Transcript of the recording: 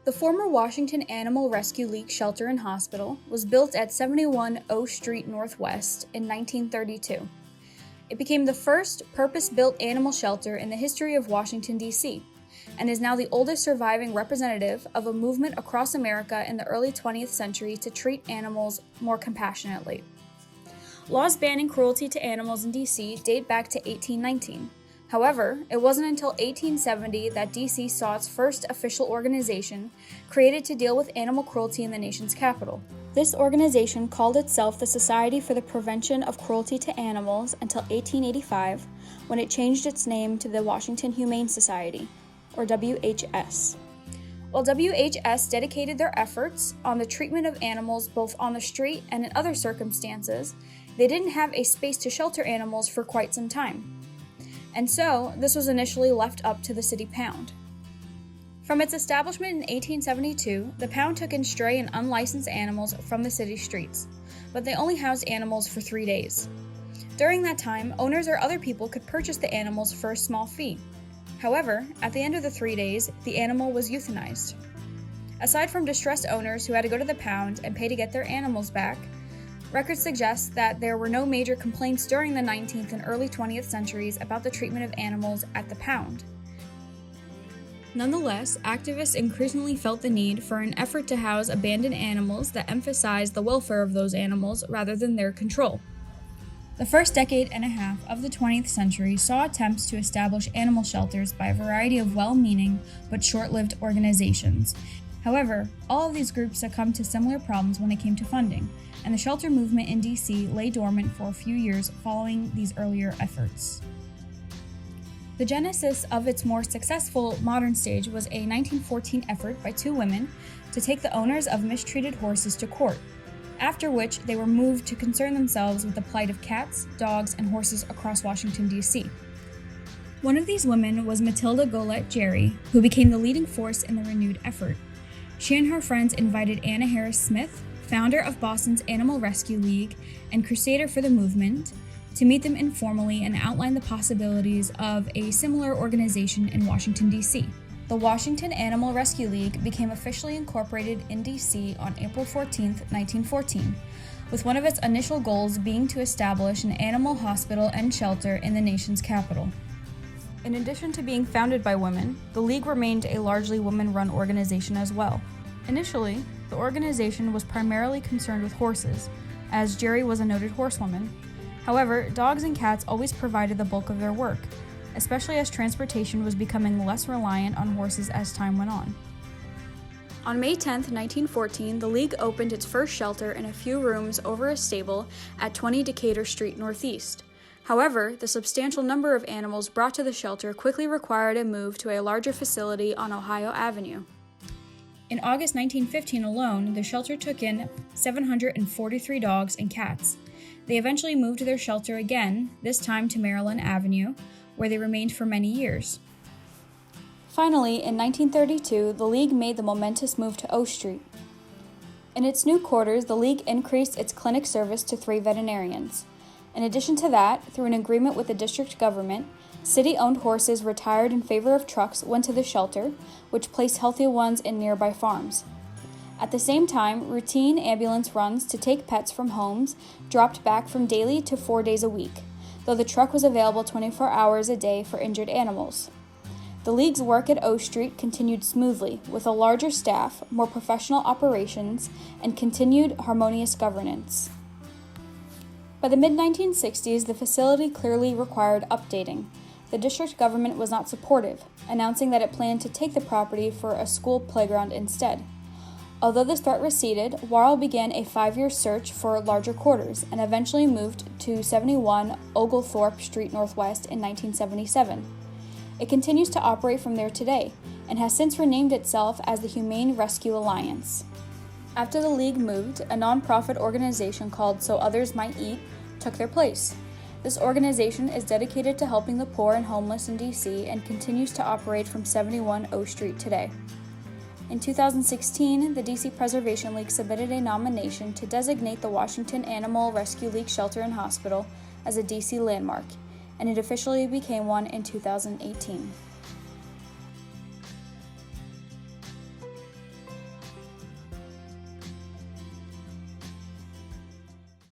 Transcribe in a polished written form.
The former Washington Animal Rescue League Shelter and Hospital was built at 71 O Street Northwest in 1932. It became the first purpose-built animal shelter in the history of Washington, D.C., and is now the oldest surviving representative of a movement across America in the early 20th century to treat animals more compassionately. Laws banning cruelty to animals in D.C. date back to 1819. However, it wasn't until 1870 that D.C. saw its first official organization created to deal with animal cruelty in the nation's capital. This organization called itself the Society for the Prevention of Cruelty to Animals until 1885, when it changed its name to the Washington Humane Society, or WHS. While WHS dedicated their efforts on the treatment of animals both on the street and in other circumstances, they didn't have a space to shelter animals for quite some time. And so, this was initially left up to the city pound. From its establishment in 1872, the pound took in stray and unlicensed animals from the city streets, but they only housed animals for 3 days. During that time, owners or other people could purchase the animals for a small fee. However, at the end of the 3 days, the animal was euthanized. Aside from distressed owners who had to go to the pound and pay to get their animals back, records suggest that there were no major complaints during the 19th and early 20th centuries about the treatment of animals at the pound. Nonetheless, activists increasingly felt the need for an effort to house abandoned animals that emphasized the welfare of those animals rather than their control. The first decade and a half of the 20th century saw attempts to establish animal shelters by a variety of well-meaning but short-lived organizations. However, all of these groups succumbed to similar problems when it came to funding, and the shelter movement in D.C. lay dormant for a few years following these earlier efforts. The genesis of its more successful modern stage was a 1914 effort by two women to take the owners of mistreated horses to court, after which they were moved to concern themselves with the plight of cats, dogs, and horses across Washington, D.C. One of these women was Matilda Golette Jerry, who became the leading force in the renewed effort. She and her friends invited Anna Harris Smith, founder of Boston's Animal Rescue League and crusader for the movement, to meet them informally and outline the possibilities of a similar organization in Washington, D.C. The Washington Animal Rescue League became officially incorporated in D.C. on April 14, 1914, with one of its initial goals being to establish an animal hospital and shelter in the nation's capital. In addition to being founded by women, the League remained a largely women-run organization as well. Initially, the organization was primarily concerned with horses, as Jerry was a noted horsewoman. However, dogs and cats always provided the bulk of their work, especially as transportation was becoming less reliant on horses as time went on. On May 10, 1914, the League opened its first shelter in a few rooms over a stable at 20 Decatur Street Northeast. However, the substantial number of animals brought to the shelter quickly required a move to a larger facility on Ohio Avenue. In August 1915 alone, the shelter took in 743 dogs and cats. They eventually moved to their shelter again, this time to Maryland Avenue, where they remained for many years. Finally, in 1932, the League made the momentous move to O Street. In its new quarters, the League increased its clinic service to 3 veterinarians. In addition to that, through an agreement with the district government, city-owned horses retired in favor of trucks went to the shelter, which placed healthy ones in nearby farms. At the same time, routine ambulance runs to take pets from homes dropped back from daily to 4 days a week, though the truck was available 24 hours a day for injured animals. The League's work at O Street continued smoothly, with a larger staff, more professional operations, and continued harmonious governance. By the mid-1960s, the facility clearly required updating. The district government was not supportive, announcing that it planned to take the property for a school playground instead. Although this threat receded, WARL began a 5-year search for larger quarters and eventually moved to 71 Oglethorpe Street Northwest in 1977. It continues to operate from there today and has since renamed itself as the Humane Rescue Alliance. After the League moved, a nonprofit organization called So Others Might Eat took their place. This organization is dedicated to helping the poor and homeless in D.C. and continues to operate from 71 O Street today. In 2016, the D.C. Preservation League submitted a nomination to designate the Washington Animal Rescue League Shelter and Hospital as a D.C. landmark, and it officially became one in 2018.